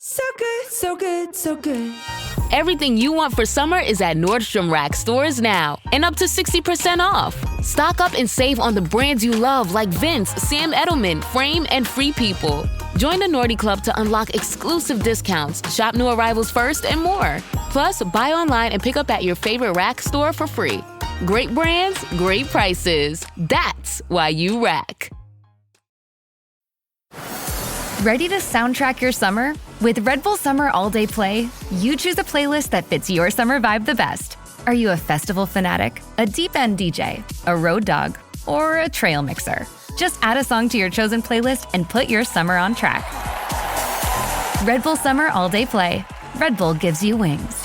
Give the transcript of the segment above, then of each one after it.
So good, so good, so good. Everything you want for summer is at Nordstrom Rack stores now, and up to 60% off. Stock up and save on the brands you love like Vince, Sam Edelman, Frame, and Free People. Join the Nordy Club to unlock exclusive discounts, shop new arrivals first, and more. Plus, buy online and pick up at your favorite Rack store for free. Great brands, great prices. That's why you Rack. Ready to soundtrack your summer? With Red Bull Summer All Day Play, you choose a playlist that fits your summer vibe the best. Are you a festival fanatic, a deep end DJ, a road dog, or a trail mixer? Just add a song to your chosen playlist and put your summer on track. Red Bull Summer All Day Play. Red Bull gives you wings.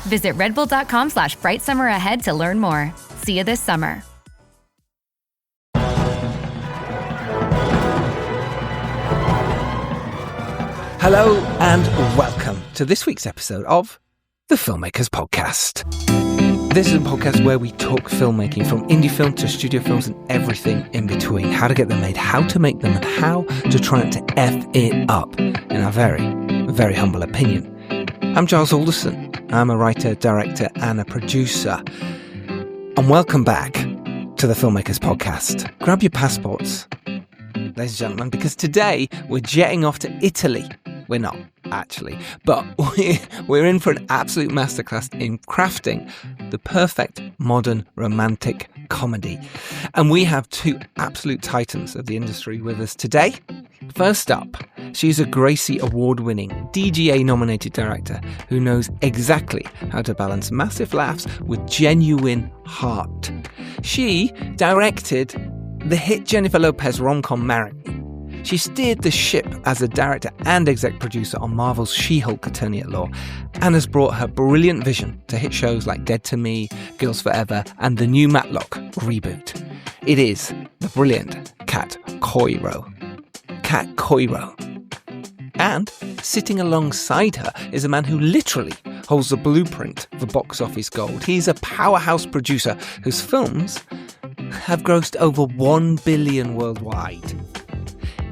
Visit redbull.com/brightsummer ahead to learn more. See you this summer. Hello and welcome to this week's episode of the Filmmakers Podcast. This is a podcast where we talk filmmaking, from indie film to studio films and everything in between. How to get them made, how to make them, and how to try to F it up, in our very, very humble opinion. I'm Giles Alderson. I'm a writer, director and a producer. And welcome back to the Filmmakers Podcast. Grab your passports, ladies and gentlemen, because today we're jetting off to Italy. We're not, actually, but we're in for an absolute masterclass in crafting the perfect modern romantic comedy. And we have two absolute titans of the industry with us today. First up, she's a Gracie Award-winning, DGA-nominated director who knows exactly how to balance massive laughs with genuine heart. She directed the hit Jennifer Lopez rom-com Marry Me. She steered the ship as a director and exec producer on Marvel's She-Hulk Attorney at Law, and has brought her brilliant vision to hit shows like Dead to Me, Girls Forever, and the new Matlock reboot. It is the brilliant Kat Coiro. Kat Coiro. And sitting alongside her is a man who literally holds the blueprint for box office gold. He's a powerhouse producer whose films have grossed over 1 billion worldwide.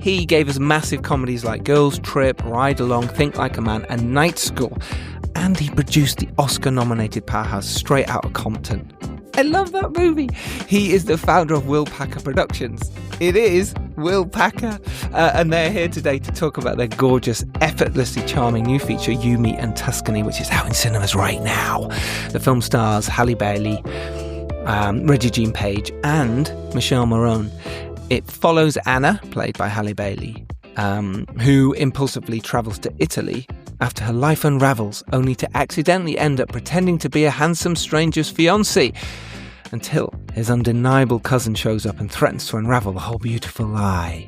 He gave us massive comedies like Girls Trip, Ride Along, Think Like a Man, and Night School. And he produced the Oscar-nominated powerhouse Straight Outta Compton. I love that movie. He is the founder of Will Packer Productions. It is Will Packer. And they're here today to talk about their gorgeous, effortlessly charming new feature, You, Me and Tuscany, which is out in cinemas right now. The film stars Halle Bailey, Reggie Jean Page, and Michelle Morone. It follows Anna, played by Halle Bailey, who impulsively travels to Italy after her life unravels, only to accidentally end up pretending to be a handsome stranger's fiancé, until his undeniable cousin shows up and threatens to unravel the whole beautiful lie.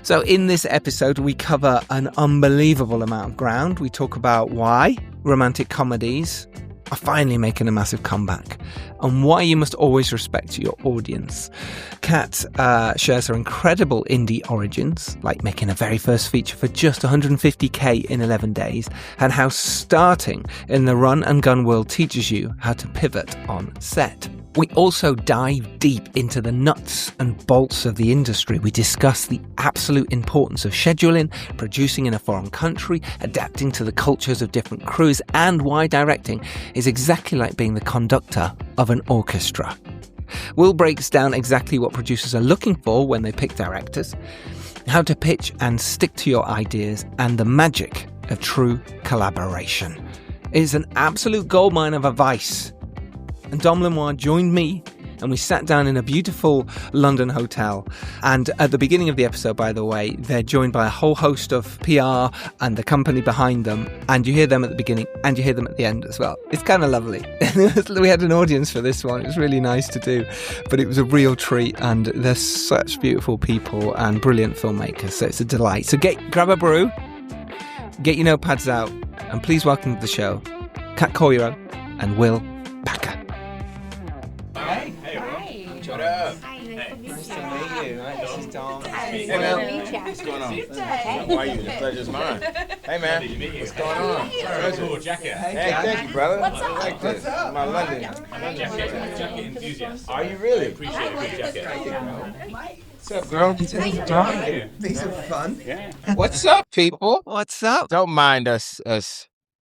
So in this episode, we cover an unbelievable amount of ground. We talk about why romantic comedies are finally making a massive comeback, and why you must always respect your audience. Kat shares her incredible indie origins, like making a very first feature for just $150K in 11 days, and how starting in the run and gun world teaches you how to pivot on set. We also dive deep into the nuts and bolts of the industry. We discuss the absolute importance of scheduling, producing in a foreign country, adapting to the cultures of different crews, and why directing is exactly like being the conductor of an orchestra. Will breaks down exactly what producers are looking for when they pick directors, how to pitch and stick to your ideas, and the magic of true collaboration. It is an absolute goldmine of advice. And Dom Lenoir joined me, and we sat down in a beautiful London hotel. And at the beginning of the episode, by the way, they're joined by a whole host of PR and the company behind them. And you hear them at the beginning and you hear them at the end as well. It's kind of lovely. We had an audience for this one. It was really nice to do, but it was a real treat. And they're such beautiful people and brilliant filmmakers. So it's a delight. So grab a brew, get your notepads out, and please welcome to the show, Kat Coiro and Will Packer. What up? Hi, nice to meet you. Nice to meet you. This is Dom. Nice Well, to meet you. what's going on? How are you? The pleasure's mine. Hey, man. What's going on? Cool jacket. Hey, thank you, brother. What's up? I like this. My London jacket enthusiast. Are you really? Appreciate a good jacket. What's up, girl? These are fun. Yeah. What's up, people? What's up? Don't mind us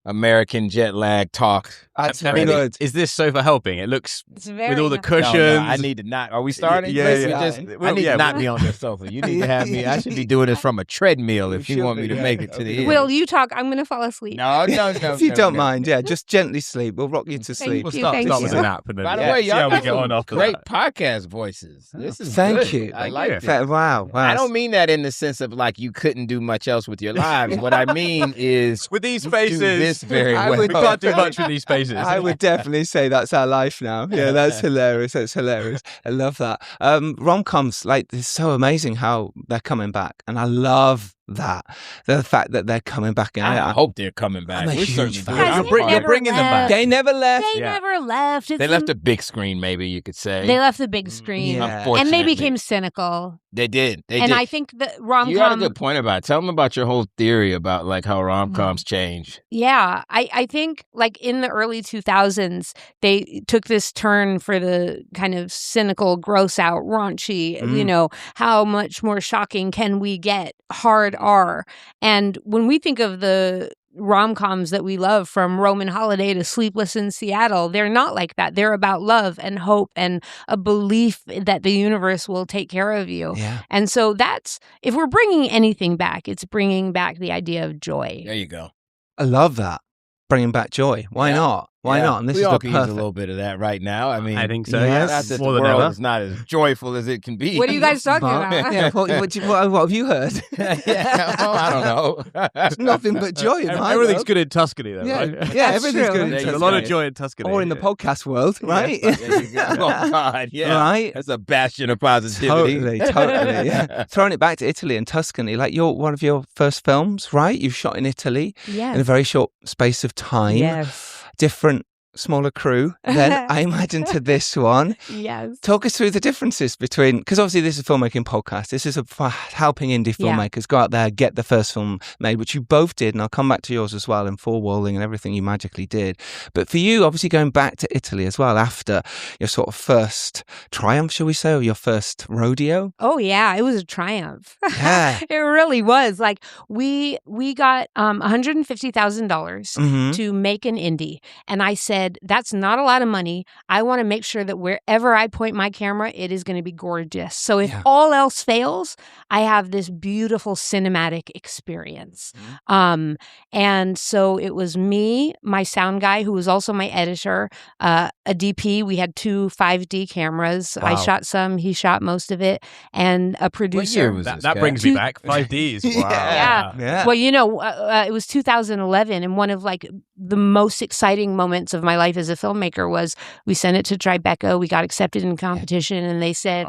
American jet lag talk. That's very good. Is this sofa helping? It looks with all the No, cushions. I need to not. Are we starting? Yeah, Listen, yeah. I need to not be on the sofa. You need to have me. I should be doing this from a treadmill if you want me to make it to the end. Will, you talk. I'm going to fall asleep. No. If you don't mind, just gently sleep. We'll rock you to sleep. We'll you, start thank with you. a nap. And then, By the way, see y'all how we got get on some after great that. podcast voices. This is Thank good. you. I like it. Wow. I don't mean that in the sense of like you couldn't do much else with your lives. What I mean is With these do faces, this very I well. would we can't do much with these faces. I would definitely say that's our life now. Yeah, that's hilarious. That's hilarious. I love that. Rom-coms, like, it's so amazing how they're coming back. And I love that. The fact that they're coming back. And I hope they're coming back. I'm a We're huge certainly fan. doing Guys, our they part. You're never bringing them back. They never left. They never left. They left the big screen, maybe you could say. They left the big screen. Yeah. And Unfortunately. they became cynical. They did. They and did. I think that You had a rom-com... good point about it. Tell them about your whole theory about like how rom-coms change. Yeah, I think like in the early 2000s, they took this turn for the kind of cynical, gross out, raunchy, you know, how much more shocking can we get? Hard R. And when we think of the rom-coms that we love, from Roman Holiday to Sleepless in Seattle, they're not like that. They're about love and hope and a belief that the universe will take care of you. Yeah. And so that's, if we're bringing anything back, it's bringing back the idea of joy. There you go. I love that. Bringing back joy. Why not? Why Yeah. not? And this we is all the could use a perfect. little bit of that right now. I mean, I think so. Yes. not that the More than world ever. is not as joyful as it can be. What are you guys talking about? Yeah, what have you heard? Yeah, well, I don't know. It's nothing but joy in my Everything's world. good in Tuscany, though, Yeah, right? yeah, That's everything's true. good. There in you There's a go. lot of joy in Tuscany. Or in the podcast world, right? There you go. Oh, God, yeah. Right? That's a bastion of positivity. Totally. Yeah. Throwing it back to Italy and Tuscany, like one of your first films, right? You've shot in Italy in a Yes. very short space of time. Yes. Different, smaller crew then, I imagine, to this one. Yes. Talk us through the differences between, because obviously this is a filmmaking podcast. This is for helping indie Yeah. filmmakers go out there, get the first film made, which you both did. And I'll come back to yours as well, and Four Walling and everything you magically did. But for you, obviously going back to Italy as well after your sort of first triumph, shall we say, or your first rodeo. Oh yeah, it was a triumph. Yeah. It really was. Like we got $150,000 Mm-hmm. to make an indie, and I said, that's not a lot of money. I want to make sure that wherever I point my camera, it is going to be gorgeous. So if Yeah. all else fails, I have this beautiful cinematic experience. And so it was me, my sound guy, who was also my editor, a DP. We had 2 5D cameras. I Wow. shot some, he shot most of it, and a producer. year was That brings me back. 5Ds. Wow. Yeah. Yeah. Well, you know, it was 2011, and one of like the most exciting moments of my life as a filmmaker was we sent it to Tribeca. We got accepted in competition, and they said,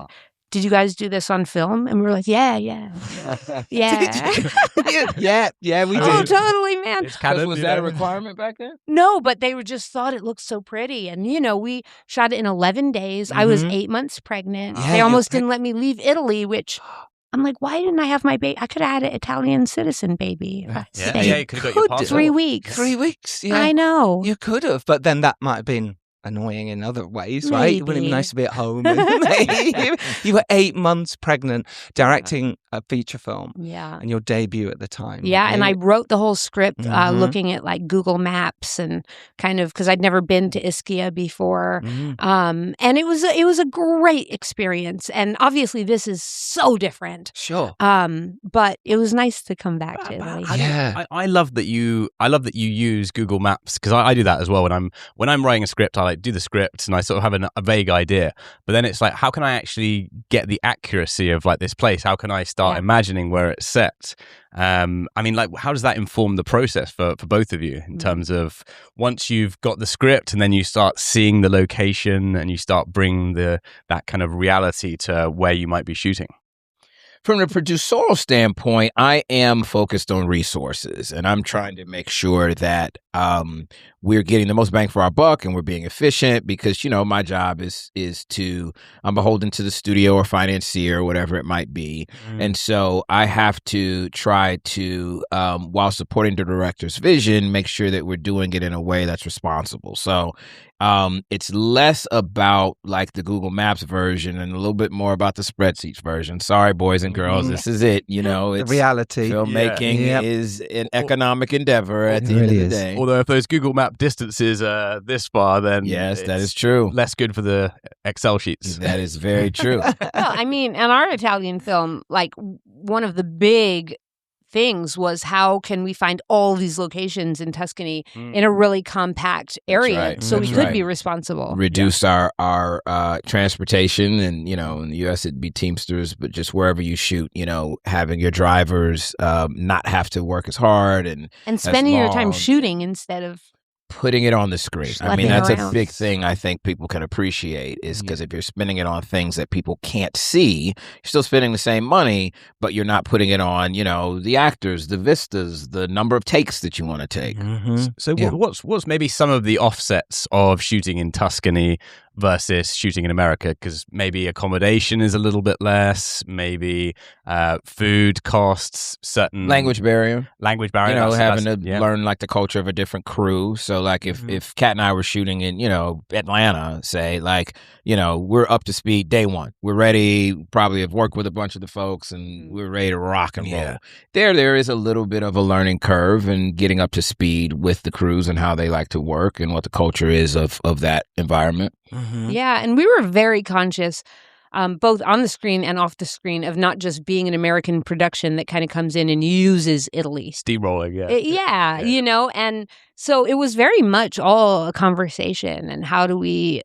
"Did you guys do this on film?" And we were like, "Yeah, yeah, yeah." yeah, we Oh, did. totally, man. It's canon, Was you that a know? requirement back then? No, but they just thought it looked so pretty. And, you know, we shot it in 11 days. I was Mhm. 8 months pregnant. Yeah, They you're almost didn't let me leave Italy, which I'm like, why didn't I have my baby? I could have had an Italian citizen baby. If I Yeah, stayed. yeah, you could have got your passport. 3 weeks. 3 weeks. Yeah. I know. You could have, but then that might have been annoying in other ways, right? It wouldn't Maybe. be nice to be at home. And you were 8 months pregnant, directing a feature film, Yeah. and your debut at the time. Yeah, and I right? wrote the whole script Mhm. looking at like Google Maps and kind of because I'd never been to Ischia before, Mhm. and it was a great experience. And obviously, this is so different. Sure. But it was nice to come back to Italy. Yeah. I love that you use Google Maps, because I do that as well when I'm writing a script. I like do the script and I sort of have a vague idea, but then it's like, how can I actually get the accuracy of like this place? How can I start imagining where it's set? I mean, like, how does that inform the process for both of you in terms of once you've got the script and then you start seeing the location and you start bringing that kind of reality to where you might be shooting? From the producerial standpoint, I am focused on resources, and I'm trying to make sure that we're getting the most bang for our buck and we're being efficient because, my job is I'm beholden to the studio or financier or whatever it might be. And so I have to try to, while supporting the director's vision, make sure that we're doing it in a way that's responsible. So it's less about like the Google Maps version and a little bit more about the spreadsheets version. Sorry, boys and girls, this is it. It's the reality. Filmmaking is an economic endeavor at the end of the day. Although if those Google Map distances are this far, then yes, that is true. Less good for the Excel sheets. That is very true. Well, I mean, in our Italian film, like one of the big things was how can we find all these locations in Tuscany in a really compact area so we could be responsible. Reduce our transportation, and in the US it'd be Teamsters, but just wherever you shoot, having your drivers not have to work as hard and spending your time shooting instead of putting it on the screen. I mean, that's around. a big thing I think people can appreciate is because if you're spending it on things that people can't see, you're still spending the same money, but you're not putting it on, the actors, the vistas, the number of takes that you want to take. So what's maybe some of the offsets of shooting in Tuscany versus shooting in America? Because maybe accommodation is a little bit less, maybe food costs, certain language barrier, having to learn like the culture of a different crew. So like if Kat and I were shooting in Atlanta, say, like we're up to speed day one, we're ready, probably have worked with a bunch of the folks and we're ready to rock and roll. There is a little bit of a learning curve and getting up to speed with the crews and how they like to work and what the culture is of that environment. Yeah, and we were very conscious, both on the screen and off the screen, of not just being an American production that kind of comes in and uses Italy. Steamrolling, and so it was very much all a conversation. And how do we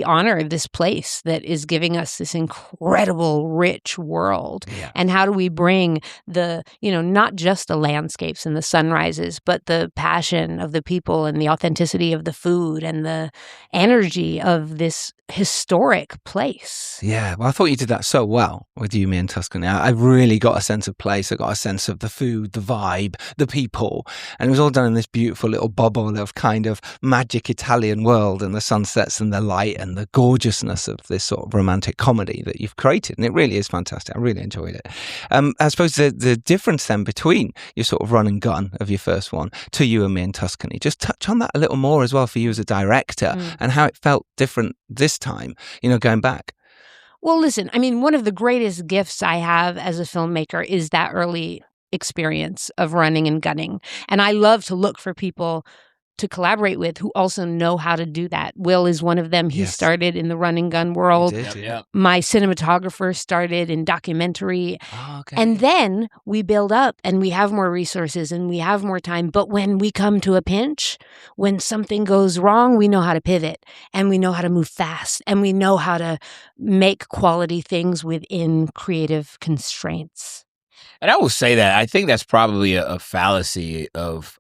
honor this place that is giving us this incredible, rich world? And how do we bring the, not just the landscapes and the sunrises, but the passion of the people and the authenticity of the food and the energy of this historic place? Yeah, well, I thought you did that so well with You, Me and Tuscany. I really got a sense of place. I got a sense of the food, the vibe, the people. And it was all done in this beautiful little bubble of kind of magic Italian world and the sunsets and the light and the gorgeousness of this sort of romantic comedy that you've created. And it really is fantastic. I really enjoyed it. I suppose the difference then between your sort of run and gun of your first one to You and Me and Tuscany, just touch on that a little more as well for you as a director and how it felt different this time, going back. Well, listen, I mean, one of the greatest gifts I have as a filmmaker is that early experience of running and gunning. And I love to look for people to collaborate with who also know how to do that. Will is one of them. He started in the run and gun world. My cinematographer started in documentary. And then we build up and we have more resources and we have more time. But when we come to a pinch, when something goes wrong, we know how to pivot and we know how to move fast and we know how to make quality things within creative constraints. And I will say that I think that's probably a fallacy of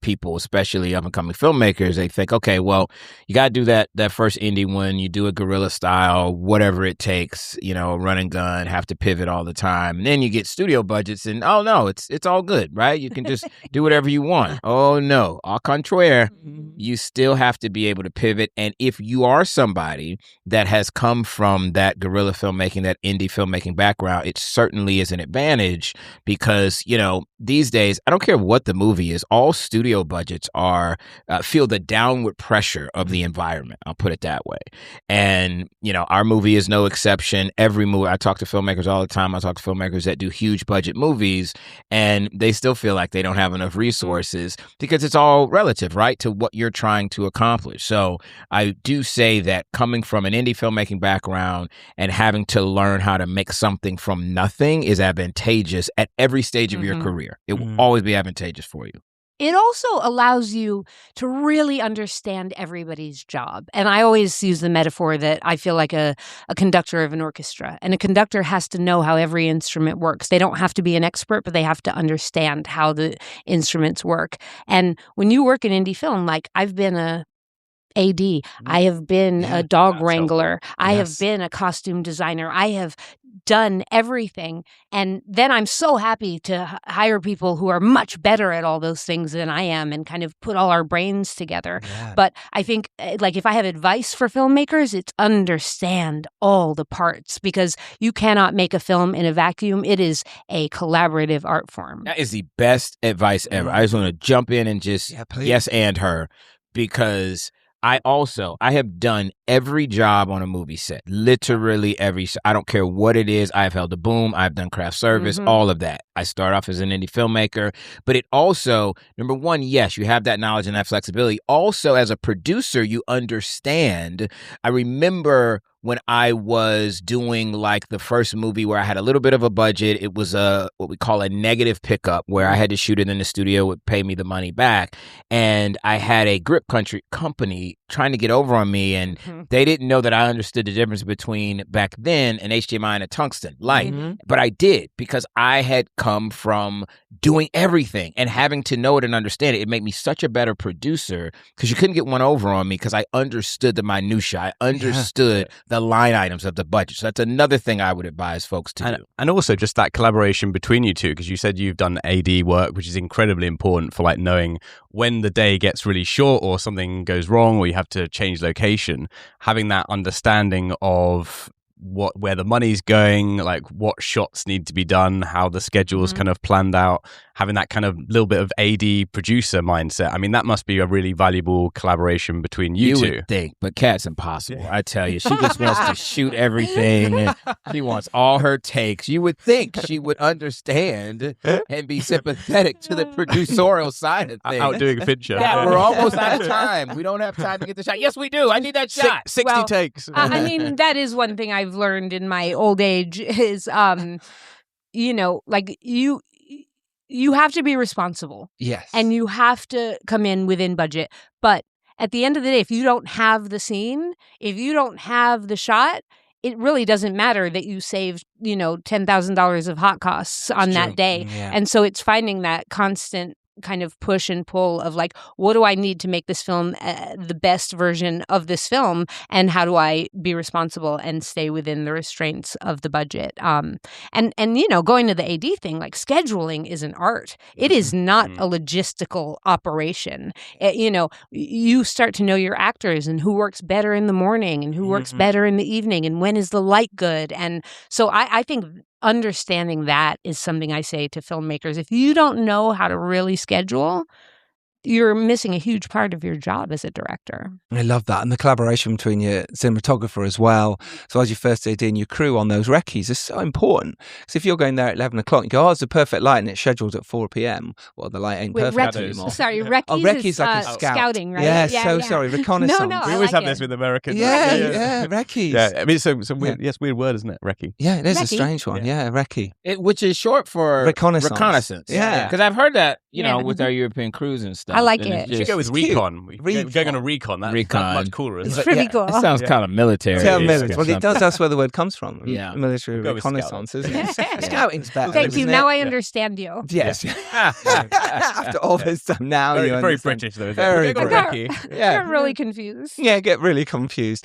people, especially up-and-coming filmmakers. They think, okay, well, you got to do that first indie one. You do it guerrilla style, whatever it takes, run and gun, have to pivot all the time. And then you get studio budgets and, oh, no, it's all good, right? You can just do whatever you want. Oh, no, au contraire, you still have to be able to pivot. And if you are somebody that has come from that guerrilla filmmaking, that indie filmmaking background, it certainly is an advantage because, these days, I don't care what the movie is, all studio budgets are feel the downward pressure of the environment. I'll put it that way. And, our movie is no exception. Every movie, I talk to filmmakers all the time. I talk to filmmakers that do huge budget movies and they still feel like they don't have enough resources because it's all relative, right, to what you're trying to accomplish. So I do say that coming from an indie filmmaking background and having to learn how to make something from nothing is advantageous at every stage of your career. It will always be advantageous for you. It also allows you to really understand everybody's job. And I always use the metaphor that I feel like a conductor of an orchestra. And a conductor has to know how every instrument works. They don't have to be an expert, but they have to understand how the instruments work. And when you work in indie film, like I've been a AD. I have been a dog wrangler. I have Yes. been a costume designer. I have done everything. And then I'm so happy to hire people who are much better at all those things than I am and kind of put all our brains together. Yeah. But I think, like, if I have advice for filmmakers, it's understand all the parts, because you cannot make a film in a vacuum. It is a collaborative art form. That is the best advice ever. I just want to jump in and just please. yes and her, because I have done every job on a movie set, literally every. I don't care what it is. I've held a boom. I've done craft service, all of that. I start off as an indie filmmaker, but it also, number one, yes, you have that knowledge and that flexibility. Also, as a producer, you understand. I remember when I was doing like the first movie where I had a little bit of a budget. It was what we call a negative pickup, where I had to shoot it in the studio, would pay me the money back. And I had a grip company trying to get over on me, and they didn't know that I understood the difference between, back then, an HDMI and a tungsten light. But I did, because I had come from doing everything and having to know it and understand it. It made me such a better producer, because you couldn't get one over on me, because I understood the minutia. I understood the line items of the budget. So that's another thing I would advise folks to do. And also just that collaboration between you two, because you said you've done AD work, which is incredibly important for like knowing when the day gets really short or something goes wrong or you have to change location. Having that understanding of where the money's going, like what shots need to be done, how the schedule's kind of planned out, having that kind of little bit of AD producer mindset. I mean, that must be a really valuable collaboration between you two. You would think, but Kat's impossible. I tell you, she just wants to shoot everything. She wants all her takes. You would think she would understand and be sympathetic to the producerial side of things. Outdoing Fincher. Yeah, we're almost out of time. We don't have time to get the shot. Yes, we do. I need that shot. 60 takes. I mean, that is one thing I've learned in my old age is, you know, like you have to be responsible. Yes. And you have to come in within budget. But at the end of the day, if you don't have the scene, if you don't have the shot, it really doesn't matter that you saved, you know, $10,000 of hot costs on that day. Yeah. And so it's finding that constant kind of push and pull of like, what do I need to make this film the best version of this film, and how do I be responsible and stay within the restraints of the budget? And you know, going to the AD thing, like scheduling is an art. It is not a logistical operation. You know, you start to know your actors and who works better in the morning and who works better in the evening, and when is the light good. And so I think understanding that is something I say to filmmakers. If you don't know how to really schedule, you're missing a huge part of your job as a director. I love that. And the collaboration between your cinematographer as well. So as you first did in your crew on those recce's is so important. Because if you're going there at 11 o'clock, you go, oh, it's the perfect light, and it's scheduled at 4 p.m. Well, the light ain't perfect anymore. Sorry, recce's recce's is like a scout. scouting, right? Yeah, sorry, reconnaissance. No, We I always like have this it. with Americans. Yeah, recce's. Yeah, I mean, it's a weird, weird word, isn't it? Recce. Yeah, it is a Recce. strange one. Yeah, recce. Which is short for Reconnaissance. Yeah. Because I've heard that, you know, Yeah. with our European crews and stuff. I like and it. it's You should just- go with recon. Going on a recon. That's Recon. much cooler. It's Isn't it? pretty cool. It sounds kind of military. Well, it does. That's where the word comes from. Yeah. Military Go with reconnaissance, isn't it? Scouting's better. Thank you. isn't Now it? I understand you. Yes. After all this time, now you Very understand. British, though. Very Go British. Recce. I'm really confused. Yeah, get really confused.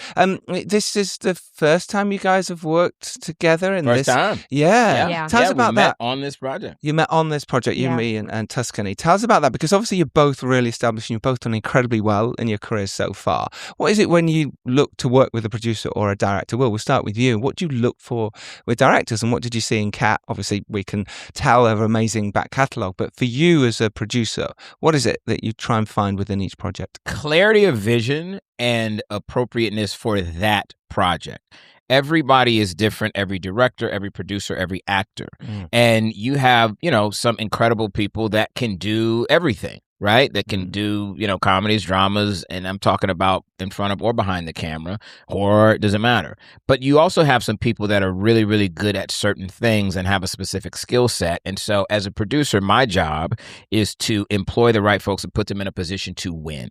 This is the first time you guys have worked together in First this. time. Yeah. Yeah. Tell us about we met that. on this project. You met on this project, you, Yeah. me, and Tuscany. Tell us about that, because obviously you're both really established and you've both done incredibly well in your careers so far. What is it when you look to work with a producer or a director? Well, we'll start with you. What do you look for with directors, and what did you see in Kat? Obviously, we can tell her amazing back catalogue, but for you as a producer, what is it that you try and find within each project? Clarity of vision and appropriateness for that project. Everybody is different, every director, every producer, every actor. And you have, you know, some incredible people that can do everything, right? That can do, you know, comedies, dramas, and I'm talking about in front of or behind the camera, horror, it doesn't matter. But you also have some people that are really, really good at certain things and have a specific skill set. And so as a producer, my job is to employ the right folks and put them in a position to win.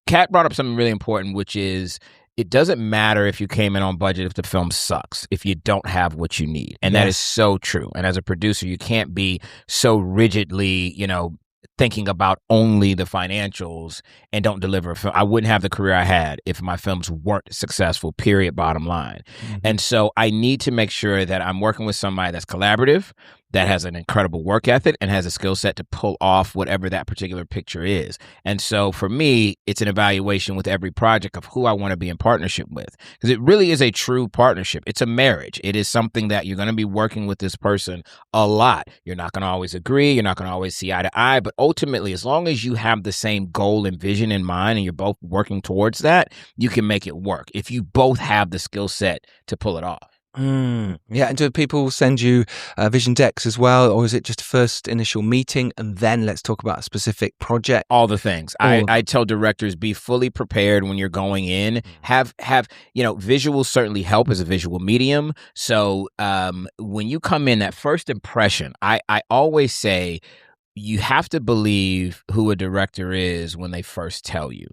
Kat brought up something really important, which is, it doesn't matter if you came in on budget if the film sucks, if you don't have what you need. And that is so true. And as a producer, you can't be so rigidly, you know, thinking about only the financials and don't deliver a film. I wouldn't have the career I had if my films weren't successful, period, bottom line. And so I need to make sure that I'm working with somebody that's collaborative, that has an incredible work ethic and has a skill set to pull off whatever that particular picture is. And so for me, it's an evaluation with every project of who I want to be in partnership with, because it really is a true partnership. It's a marriage. It is something that you're going to be working with this person a lot. You're not going to always agree. You're not going to always see eye to eye. But ultimately, as long as you have the same goal and vision in mind and you're both working towards that, you can make it work if you both have the skill set to pull it off. Yeah, and do people send you vision decks as well, or is it just a first initial meeting and then let's talk about a specific project? All the things. I tell directors, be fully prepared when you're going in. Have visuals certainly help as a visual medium. So when you come in, that first impression, I always say you have to believe who a director is when they first tell you.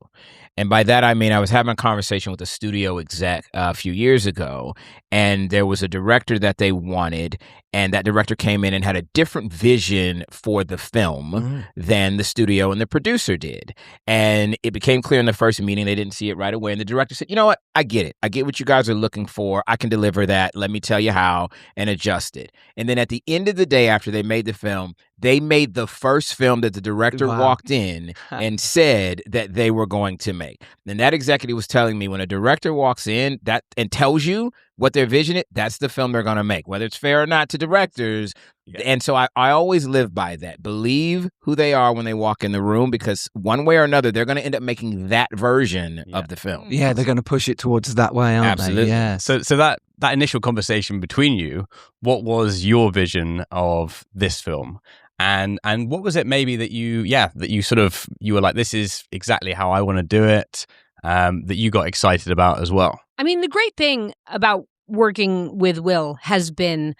And by that, I mean, I was having a conversation with a studio exec a few years ago, and there was a director that they wanted, and that director came in and had a different vision for the film than the studio and the producer did. And it became clear in the first meeting they didn't see it right away. And the director said, you know what? I get it. I get what you guys are looking for. I can deliver that. Let me tell you how, and adjust it. And then at the end of the day, after they made the film, they made the first film that the director walked in and said that they were going to make. And that executive was telling me, when a director walks in and tells you what their vision is, that's the film they're going to make, whether it's fair or not to directors. Yeah. And so I always live by that. Believe who they are when they walk in the room, because one way or another, they're going to end up making that version of the film. Yeah, they're going to push it towards that way, aren't Absolutely. they? Yeah. So that initial conversation between you, what was your vision of this film? And what was it maybe that you were like, this is exactly how I want to do it, that you got excited about as well? I mean, the great thing about working with Will has been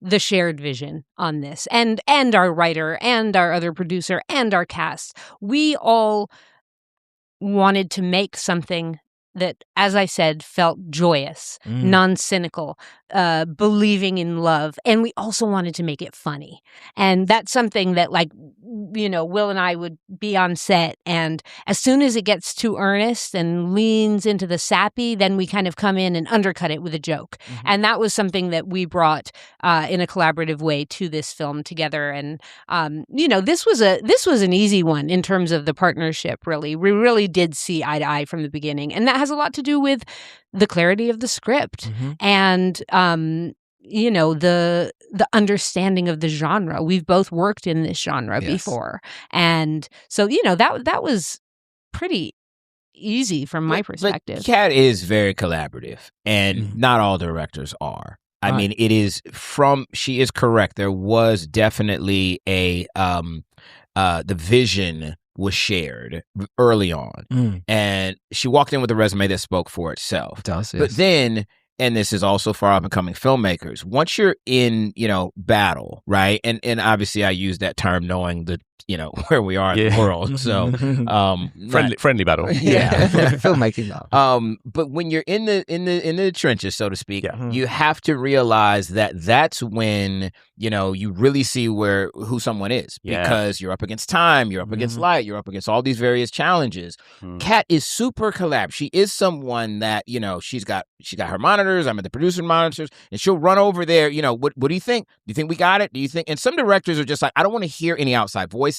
the shared vision on this, and our writer and our other producer and our cast. We all wanted to make something that, as I said, felt joyous, non-cynical, believing in love. And we also wanted to make it funny. And that's something that, like, Will and I would be on set, and as soon as it gets too earnest and leans into the sappy, then we kind of come in and undercut it with a joke. And that was something that we brought in a collaborative way to this film together. And, this was an easy one in terms of the partnership, really. We really did see eye to eye from the beginning. And that has a lot to do with the clarity of the script and the understanding of the genre. We've both worked in this genre before, and so that was pretty easy from my perspective. But Kat is very collaborative, and not all directors are. I mean, it is she is correct. There was definitely the vision was shared early on. And she walked in with a resume that spoke for itself. It does, yes. But then, and this is also for up and coming filmmakers, once you're in, battle, right? And obviously I use that term knowing the where we are in the world. So friendly battle. Yeah. Filmmaking battle. But when you're in the trenches, so to speak, you have to realize that that's when you really see who someone is, because you're up against time, you're up against light, you're up against all these various challenges. Kat is super collab. She is someone that she's got her monitors. I'm at the producer monitors, and she'll run over there. What do you think? Do you think we got it? Do you think? And some directors are just like, I don't want to hear any outside voices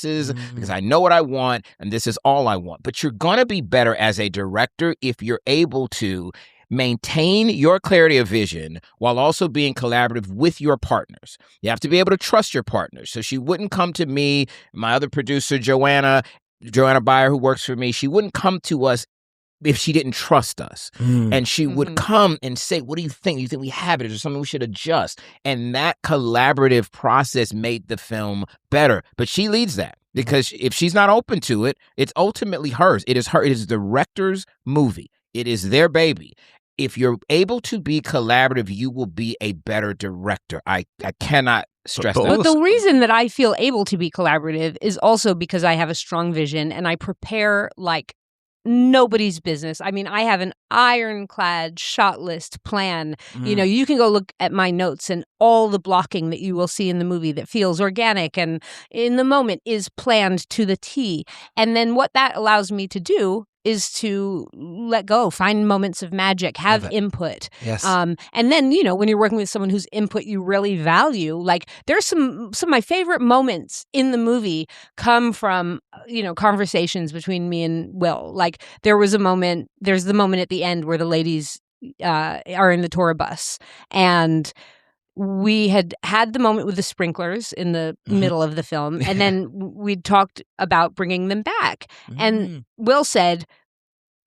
because I know what I want, and this is all I want. But you're gonna be better as a director if you're able to maintain your clarity of vision while also being collaborative with your partners. You have to be able to trust your partners. So she wouldn't come to me, my other producer, Joanna Byer, who works for me, she wouldn't come to us if she didn't trust us. And she would come and say, what do you think? You think we have it? Is there something we should adjust? And that collaborative process made the film better. But she leads that, because if she's not open to it, it's ultimately hers. It is the director's movie. It is their baby. If you're able to be collaborative, you will be a better director. I cannot stress that. But the reason that I feel able to be collaborative is also because I have a strong vision and I prepare like nobody's business. I mean, I have an ironclad shot list plan. You know, you can go look at my notes, and all the blocking that you will see in the movie that feels organic and in the moment is planned to the T. And then what that allows me to do is to let go, find moments of magic, have input. Yes. And then, you know, when you're working with someone whose input you really value, like there's some of my favorite moments in the movie come from, you know, conversations between me and Will. Like there's the moment at the end where the ladies are in the tour bus, and we had the moment with the sprinklers in the middle of the film, and then we talked about bringing them back. And Will said,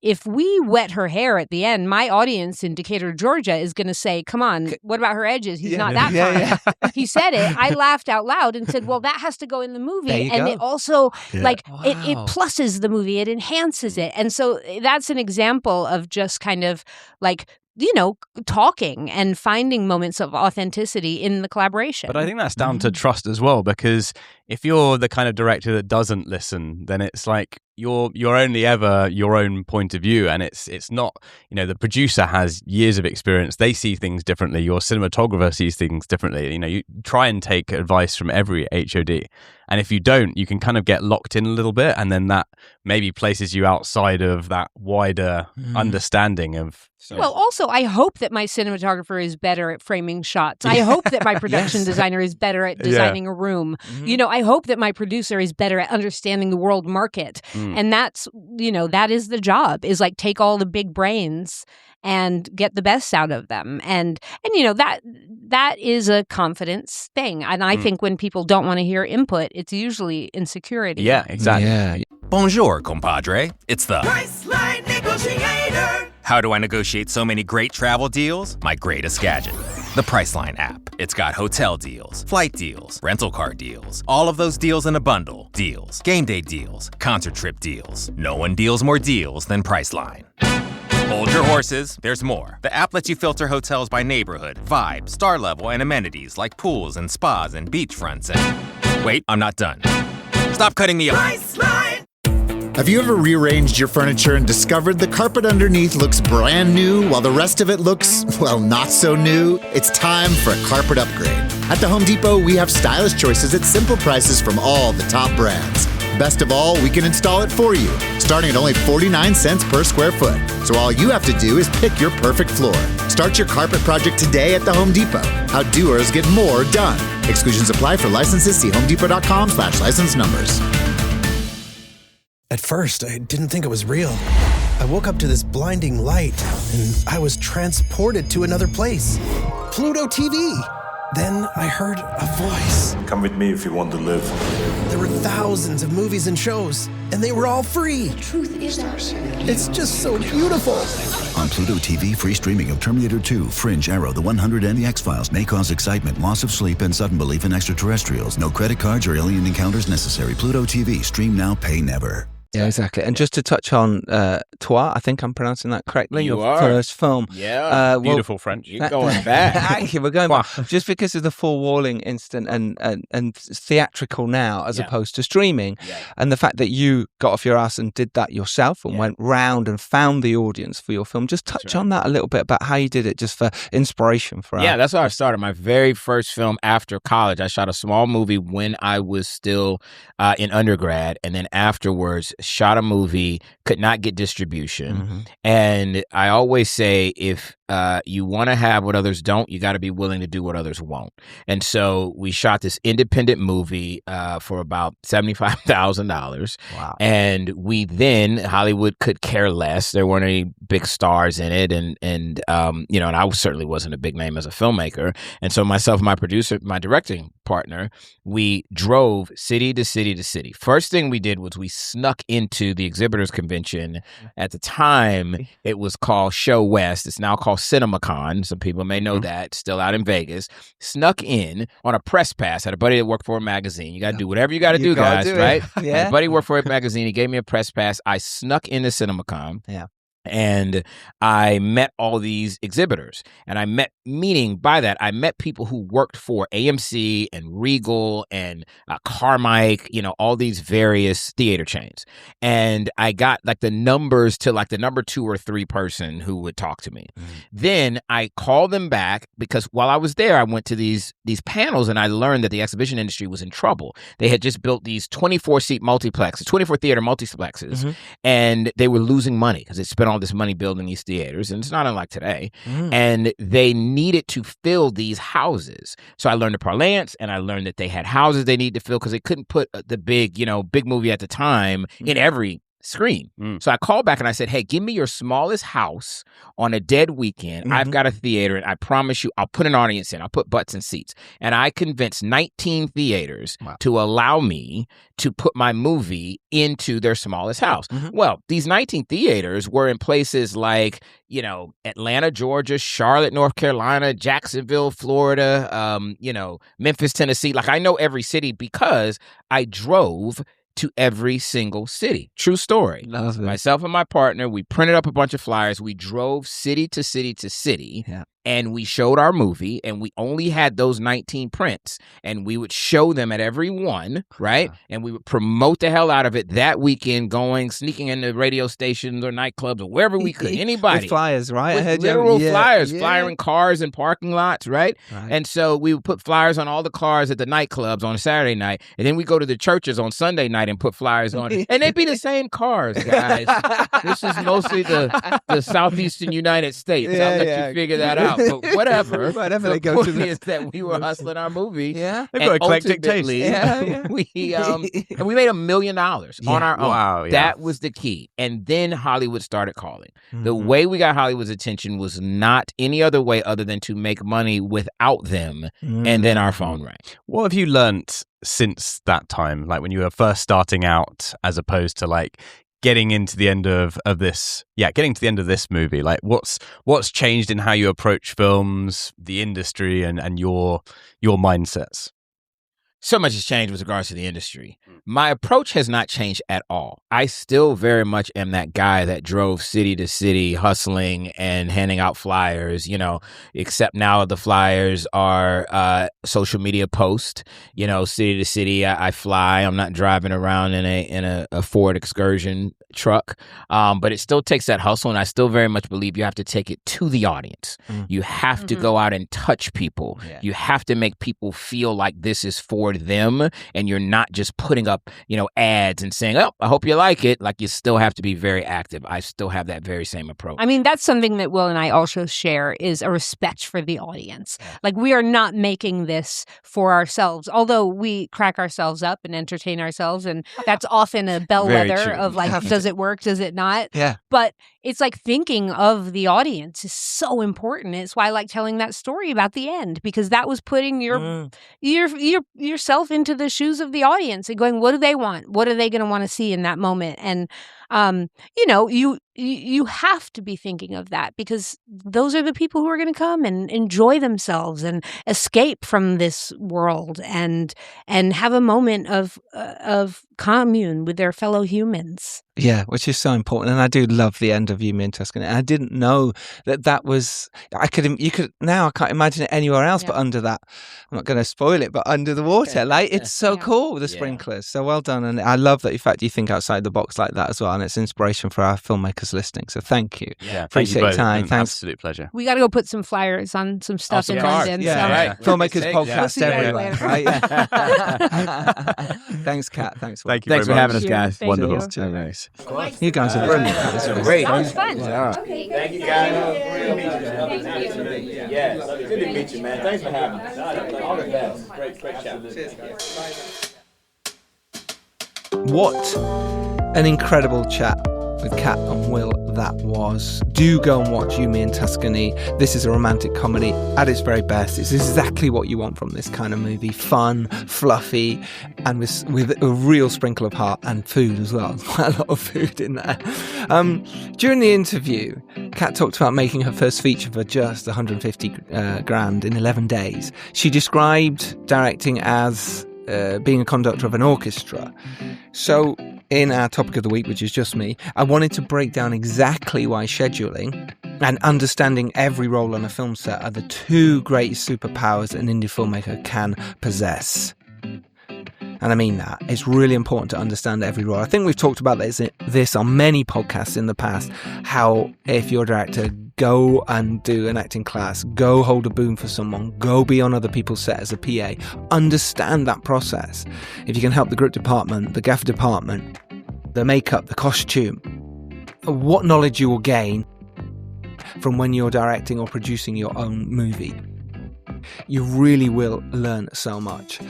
if we wet her hair at the end, my audience in Decatur, Georgia is going to say, come on, what about her edges? He's not that fine. He said it. I laughed out loud and said, well, that has to go in the movie. And it also, it pluses the movie. It enhances it. And so that's an example of just kind of like, you know, talking and finding moments of authenticity in the collaboration. But I think that's down to trust as well, because if you're the kind of director that doesn't listen, then it's like you're only ever your own point of view, and it's not, you know, the producer has years of experience. They see things differently. Your cinematographer sees things differently. You know, you try and take advice from every HOD, and if you don't, you can kind of get locked in a little bit, and then that maybe places you outside of that wider understanding of. Well, also, I hope that my cinematographer is better at framing shots. I hope that my production designer is better at designing a room. You know, I hope that my producer is better at understanding the world market. And that's, you know, that is the job, is like take all the big brains and get the best out of them. And you know, that is a confidence thing. And I think when people don't want to hear input, it's usually insecurity. Yeah, exactly. Yeah. Bonjour, compadre. It's the Priceline Negotiator. How do I negotiate so many great travel deals? My greatest gadget, the Priceline app. It's got hotel deals, flight deals, rental car deals, all of those deals in a bundle. Deals, game day deals, concert trip deals. No one deals more deals than Priceline. Hold your horses, there's more. The app lets you filter hotels by neighborhood, vibe, star level, and amenities like pools and spas and beachfronts and... Wait, I'm not done. Stop cutting me off. Priceline. Have you ever rearranged your furniture and discovered the carpet underneath looks brand new while the rest of it looks, well, not so new? It's time for a carpet upgrade. At the Home Depot, we have stylish choices at simple prices from all the top brands. Best of all, we can install it for you, starting at only 49 cents per square foot. So all you have to do is pick your perfect floor. Start your carpet project today at the Home Depot. How doers get more done. Exclusions apply for licenses. See homedepot.com/license numbers. At first, I didn't think it was real. I woke up to this blinding light, and I was transported to another place. Pluto TV! Then I heard a voice. Come with me if you want to live. There were thousands of movies and shows, and they were all free. The truth is out. It's just so beautiful. On Pluto TV, free streaming of Terminator 2, Fringe, Arrow, The 100, and The X-Files may cause excitement, loss of sleep, and sudden belief in extraterrestrials. No credit cards or alien encounters necessary. Pluto TV. Stream now, pay never. Yeah, exactly. And just to touch on Toi, I think I'm pronouncing that correctly. You your are. first film. Yeah. Beautiful French. You're going back. Thank you. We're going back. Just because of the four-walling instant and theatrical now as opposed to streaming. Yeah. And the fact that you got off your ass and did that yourself and went round and found the audience for your film. Just touch on that a little bit about how you did it, just for inspiration for Yeah, that's how I started. My very first film after college. I shot a small movie when I was still in undergrad. And then afterwards, shot a movie, could not get distribution. And I always say, if you want to have what others don't, you got to be willing to do what others won't. And so we shot this independent movie for about $75,000. Wow. And we then, Hollywood could care less. There weren't any big stars in it. And you know, and I certainly wasn't a big name as a filmmaker. And so myself, my producer, my directing partner, we drove city to city to city. First thing we did was we snuck into the exhibitors convention. At the time, it was called Show West. It's now called CinemaCon. Some people may know that. Still out in Vegas. Snuck in on a press pass. Had a buddy that worked for a magazine. You got to do whatever you got to do, guys, right? Yeah. Had a buddy worked for a magazine. He gave me a press pass. I snuck into CinemaCon. Yeah. And I met all these exhibitors, and I met people who worked for AMC and Regal and Carmike, all these various theater chains. And I got like the numbers to like the number 2 or 3 person who would talk to me. Then I called them back because while I was there, I went to these panels and I learned that the exhibition industry was in trouble. They had just built these 24-seat multiplexes, 24-theater multiplexes, and they were losing money because they spent all this money building these theaters, and it's not unlike today. And they needed to fill these houses. So I learned the parlance, and I learned that they had houses they needed to fill because they couldn't put the big movie at the time in every screen. So I called back and I said, hey, give me your smallest house on a dead weekend. I've got a theater, and I promise you I'll put an audience in. I'll put butts in seats. And I convinced 19 theaters to allow me to put my movie into their smallest house. Well, these 19 theaters were in places like, Atlanta, Georgia, Charlotte, North Carolina, Jacksonville, Florida, Memphis, Tennessee. Like I know every city because I drove to every single city. True story. Myself and my partner, we printed up a bunch of flyers. We drove city to city to city. And we showed our movie, and we only had those 19 prints, and we would show them at every one, right? And we would promote the hell out of it that weekend, sneaking into radio stations or nightclubs or wherever we could. Anybody. With flyers, right? With literal flyers, flyering cars in parking lots, right? And so we would put flyers on all the cars at the nightclubs on a Saturday night, and then we go to the churches on Sunday night and put flyers on it. And they'd be the same cars, guys. This is mostly the southeastern United States. I'll let you figure that out. But whatever they go to is that we were hustling our movie. They've got eclectic taste. We and we made $1 million on our own. Wow, that was the key. And then Hollywood started calling. The way we got Hollywood's attention was not any other way other than to make money without them. And then our phone rang. What have you learnt since that time? Like when you were first starting out, as opposed to like getting into the end of this movie, like what's changed in how you approach films, the industry, and your mindsets? So much has changed with regards to the industry. My approach has not changed at all. I still very much am that guy that drove city to city hustling and handing out flyers, except now the flyers are social media posts, city to city. I fly. I'm not driving around in a Ford Excursion truck, but it still takes that hustle, and I still very much believe you have to take it to the audience. You have to go out and touch people. You have to make people feel like this is for them, and you're not just putting up ads and saying, oh, I hope you like it. Like, you still have to be very active. I still have that very same approach. I mean, that's something that Will and I also share, is a respect for the audience. Like, we are not making this for ourselves, although we crack ourselves up and entertain ourselves, and that's often a bellwether of like, does it work, does it not? But it's like thinking of the audience is so important. It's why I like telling that story about the end, because that was putting yourself into the shoes of the audience and going, what do they want? What are they going to want to see in that moment? And you have to be thinking of that, because those are the people who are going to come and enjoy themselves and escape from this world and have a moment of commune with their fellow humans. Yeah, which is so important. And I do love the end of You, Me, and Tuscany. And I didn't know that was, I can't imagine it anywhere else but under that. I'm not going to spoil it, but under the water. Like, it's so cool, the sprinklers. So well done. And I love that, in fact, you think outside the box like that as well. And it's inspiration for our filmmakers listening. So thank you. Yeah, appreciate your time. Thanks. Absolute pleasure. We got to go put some flyers on some stuff in London. Yeah, so. Filmmakers Podcast everywhere. Right? Thanks, Kat. Thanks for having us, guys. Thank Wonderful. you. Nice. You guys are brilliant. That was great. That was fun. Okay, thank you, guys. Yes, good to meet you, man. Thanks for having us. All the best. Great chat. Cheers, guys. What an incredible chat with Kat and Will that was. Do go and watch You, Me, and Tuscany. This is a romantic comedy at its very best. It's exactly what you want from this kind of movie. Fun, fluffy, and with a real sprinkle of heart and food as well. There's quite a lot of food in there. During the interview, Kat talked about making her first feature for just 150 grand in 11 days. She described directing as being a conductor of an orchestra. So in our topic of the week, which is just me, I wanted to break down exactly why scheduling and understanding every role on a film set are the two greatest superpowers an indie filmmaker can possess. And I mean that. It's really important to understand every role. I think we've talked about this on many podcasts in the past, how if you're a director, go and do an acting class, go hold a boom for someone, go be on other people's set as a PA. Understand that process. If you can help the grip department, the gaffer department, the makeup, the costume, what knowledge you will gain from when you're directing or producing your own movie. You really will learn so much.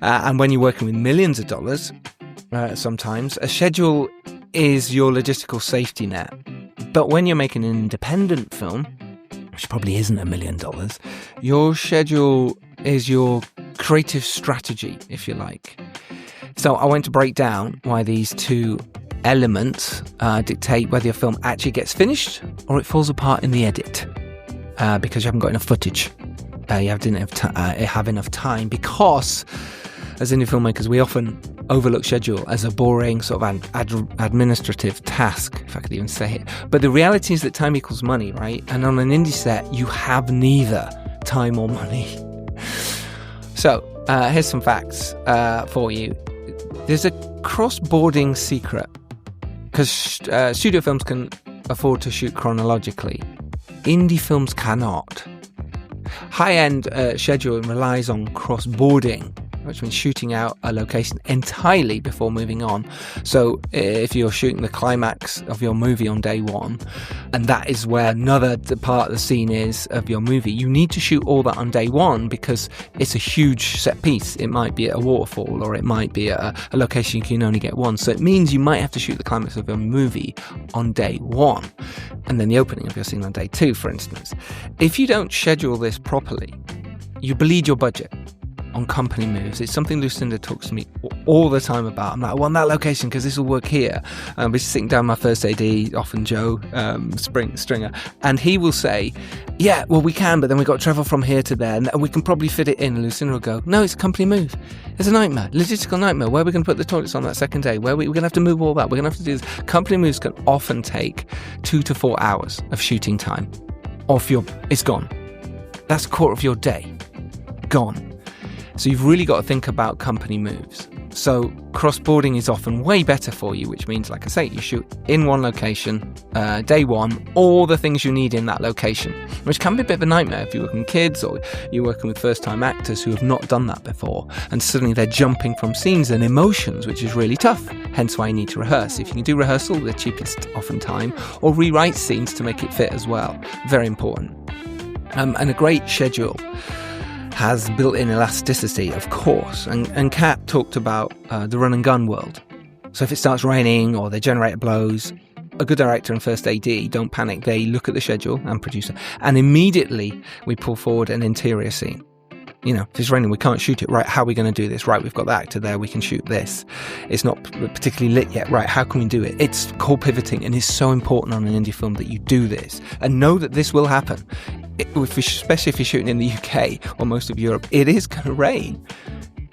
And when you're working with millions of dollars, sometimes, a schedule is your logistical safety net. But when you're making an independent film, which probably isn't $1 million, your schedule is your creative strategy, if you like. So I want to break down why these two elements dictate whether your film actually gets finished or it falls apart in the edit because you haven't got enough footage. You didn't have enough time because, as indie filmmakers, we often overlook schedule as a boring sort of administrative task, if I could even say it. But the reality is that time equals money, right? And on an indie set, you have neither time or money. So here's some facts for you. There's a cross-boarding secret because studio films can afford to shoot chronologically. Indie films cannot. High-end scheduling relies on cross-boarding, which means shooting out a location entirely before moving on. So if you're shooting the climax of your movie on day one, and that is where another part of the scene is of your movie, you need to shoot all that on day one because it's a huge set piece. It might be at a waterfall or it might be at a location you can only get one. So it means you might have to shoot the climax of your movie on day one and then the opening of your scene on day two, for instance. If you don't schedule this properly, you bleed your budget on company moves. It's something Lucinda talks to me all the time about. I'm like, I want that location because this will work here. We're sitting down my first AD, often Joe Stringer, and he will say, yeah, well, we can, but then we've got to travel from here to there, and we can probably fit it in. And Lucinda will go, no, it's a company move. It's a nightmare, logistical nightmare. Where are we going to put the toilets on that second day? We're going to have to move all that. We're going to have to do this. Company moves can often take 2 to 4 hours of shooting time. It's gone. That's a quarter of your day. Gone. So you've really got to think about company moves. So cross-boarding is often way better for you, which means, like I say, you shoot in one location, day one, all the things you need in that location, which can be a bit of a nightmare if you're working with kids or you're working with first-time actors who have not done that before, and suddenly they're jumping from scenes and emotions, which is really tough, hence why you need to rehearse. If you can do rehearsal, the cheapest often time, or rewrite scenes to make it fit as well. Very important. And a great schedule has built-in elasticity, of course, and Kat talked about the run and gun world. So if it starts raining or the generator blows, a good director and first AD don't panic. They look at the schedule and producer, and immediately we pull forward an interior scene. You know, if it's raining, we can't shoot it. Right, how are we going to do this? Right, we've got the actor there, we can shoot this. It's not particularly lit yet. Right, how can we do it? It's called pivoting, and it's so important on an indie film that you do this and know that this will happen. Especially if you're shooting in the UK or most of Europe, it is going to rain.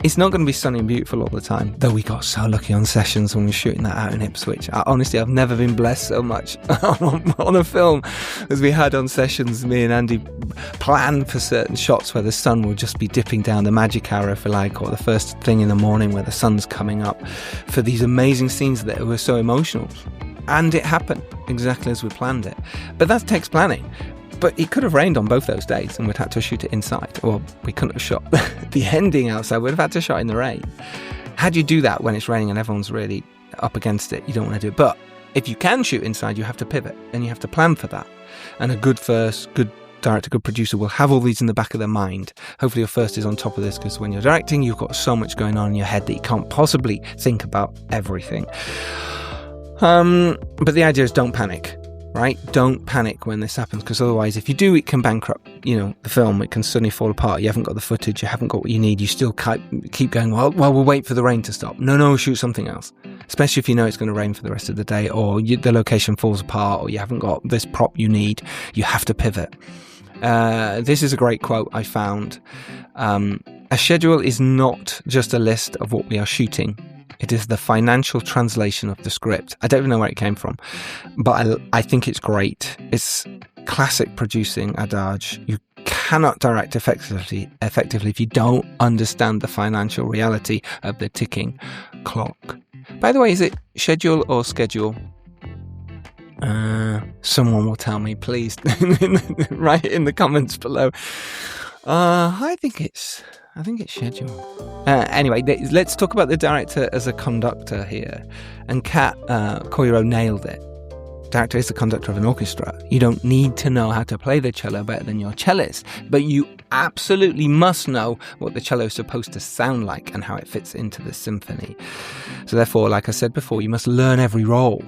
It's not going to be sunny and beautiful all the time, though we got so lucky on sessions when we were shooting that out in Ipswich. Honestly, I've never been blessed so much on a film as we had on sessions. Me and Andy planned for certain shots where the sun would just be dipping down, the magic hour, if you like, or the first thing in the morning where the sun's coming up, for these amazing scenes that were so emotional. And it happened exactly as we planned it. But that takes planning. But it could have rained on both those days and we'd had to shoot it inside, or we couldn't have shot the ending outside. We'd have had to shot in the rain. How do you do that when it's raining and everyone's really up against it? You don't want to do it. But if you can shoot inside, you have to pivot and you have to plan for that. And a good director, good producer will have all these in the back of their mind. Hopefully your first is on top of this, because when you're directing, you've got so much going on in your head that you can't possibly think about everything. But the idea is don't panic. Right? Don't panic when this happens, because otherwise, if you do, it can bankrupt, the film. It can suddenly fall apart. You haven't got the footage. You haven't got what you need. You still keep going, well, we'll wait for the rain to stop. No, shoot something else. Especially if you know it's going to rain for the rest of the day, or the location falls apart, or you haven't got this prop you need. You have to pivot. This is a great quote I found. A schedule is not just a list of what we are shooting. It is the financial translation of the script. I don't even know where it came from, but I think it's great. It's classic producing adage. You cannot direct effectively if you don't understand the financial reality of the ticking clock. By the way, is it schedule or schedule? Someone will tell me, please. Write it in the comments below. I think it's schedule. Anyway, let's talk about the director as a conductor here. And Kat Coiro nailed it. Director is the conductor of an orchestra. You don't need to know how to play the cello better than your cellist, but you absolutely must know what the cello is supposed to sound like and how it fits into the symphony. So therefore, like I said before, you must learn every role,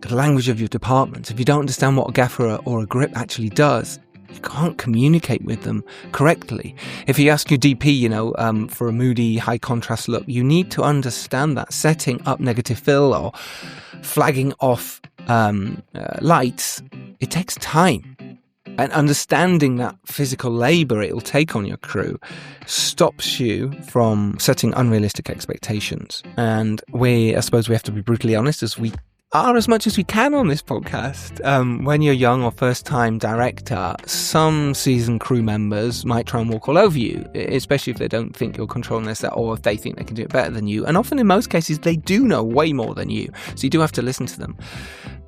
the language of your department. If you don't understand what a gaffer or a grip actually does, you can't communicate with them correctly. If you ask your DP, for a moody, high contrast look, you need to understand that setting up negative fill or flagging off lights, it takes time. And understanding that physical labor it will take on your crew stops you from setting unrealistic expectations. And I suppose we have to be brutally honest, as we are as much as we can on this podcast. When you're young or first-time director, some seasoned crew members might try and walk all over you, especially if they don't think you're controlling their set or if they think they can do it better than you. And often in most cases, they do know way more than you, so you do have to listen to them.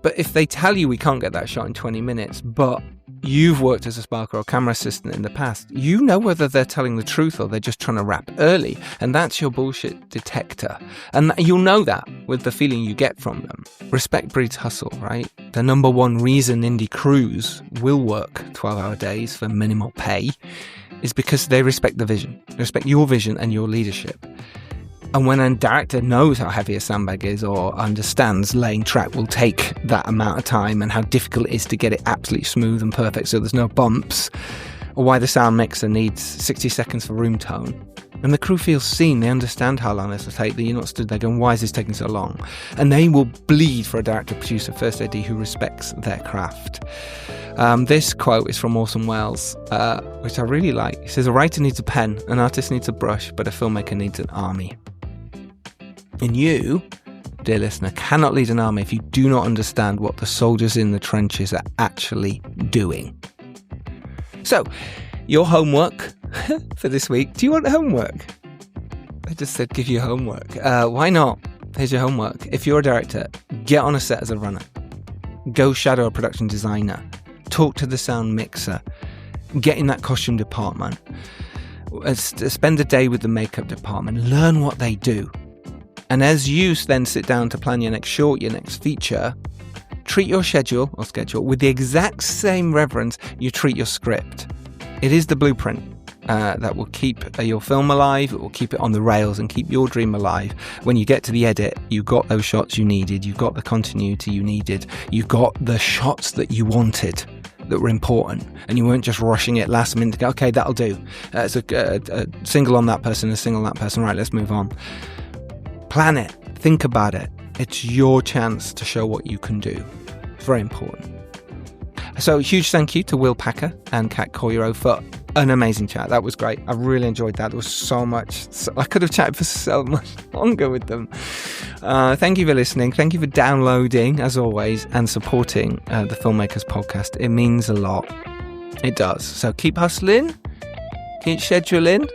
But if they tell you we can't get that shot in 20 minutes, but you've worked as a sparker or camera assistant in the past, you know whether they're telling the truth or they're just trying to wrap early. And that's your bullshit detector. And you'll know that with the feeling you get from them. Respect breeds hustle, right? The number one reason indie crews will work 12-hour days for minimal pay is because they respect the vision. They respect your vision and your leadership. And when a director knows how heavy a sandbag is or understands laying track will take that amount of time and how difficult it is to get it absolutely smooth and perfect so there's no bumps, or why the sound mixer needs 60 seconds for room tone, and the crew feels seen, they understand how long this will take, that you're not stood there going, why is this taking so long? And they will bleed for a director, producer, first AD who respects their craft. This quote is from Orson Welles, which I really like. He says, a writer needs a pen, an artist needs a brush, but a filmmaker needs an army. And you, dear listener, cannot lead an army if you do not understand what the soldiers in the trenches are actually doing. So, your homework for this week. Do you want homework? I just said give you homework. Why not? Here's your homework. If you're a director, get on a set as a runner. Go shadow a production designer. Talk to the sound mixer. Get in that costume department. Spend a day with the makeup department. Learn what they do. And as you then sit down to plan your next short, your next feature, treat your schedule with the exact same reverence you treat your script. It is the blueprint that will keep your film alive. It will keep it on the rails and keep your dream alive. When you get to the edit, you got those shots you needed. You got the continuity you needed. You got the shots that you wanted, that were important, and you weren't just rushing it last minute to go, okay, that'll do. It's a single on that person, a single on that person. Right, let's move on. Plan it. Think about it. It's your chance to show what you can do. It's very important. So huge thank you to Will Packer and Kat Coiro for an amazing chat. That was great. I really enjoyed that. There was so much. I could have chatted for so much longer with them. Thank you for listening. Thank you for downloading, as always, and supporting the Filmmakers Podcast. It means a lot. It does. So keep hustling. Keep scheduling.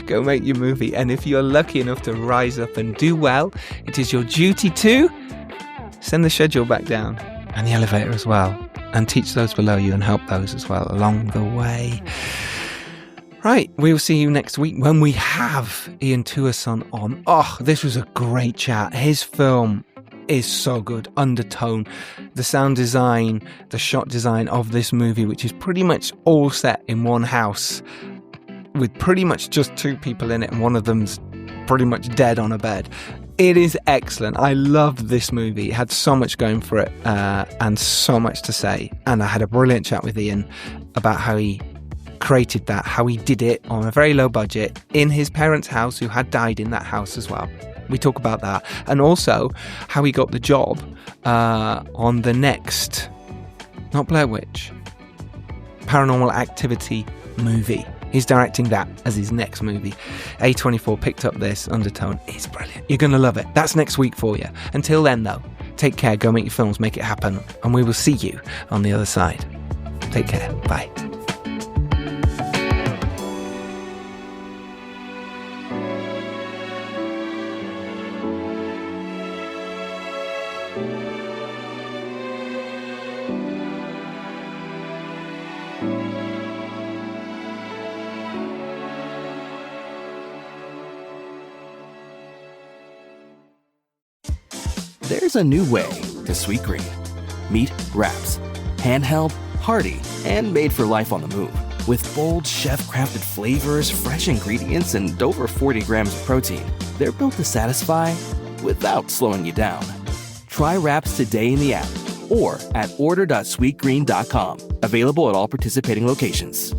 Go make your movie. And if you're lucky enough to rise up and do well, it is your duty to send the schedule back down and the elevator as well, and teach those below you and help those as well along the way. Right, we will see you next week when we have Ian Tuason on. Oh, this was a great chat. His film is so good. Undertone, the sound design, the shot design of this movie, which is pretty much all set in one house with pretty much just two people in it, and one of them's pretty much dead on a bed. It is excellent. I love this movie. It had so much going for it and so much to say. And I had a brilliant chat with Ian about how he created that, how he did it on a very low budget in his parents' house, who had died in that house as well. We talk about that. And also how he got the job on the next, not Blair Witch, Paranormal Activity movie. He's directing that as his next movie. A24 picked up this undertone. It's brilliant. You're going to love it. That's next week for you. Until then, though, take care, go make your films, make it happen, and we will see you on the other side. Take care. Bye. There's a new way to Sweet Green. Meet Wraps. Handheld, hearty, and made for life on the move. With bold, chef-crafted flavors, fresh ingredients, and over 40 grams of protein, they're built to satisfy without slowing you down. Try Wraps today in the app or at order.sweetgreen.com. Available at all participating locations.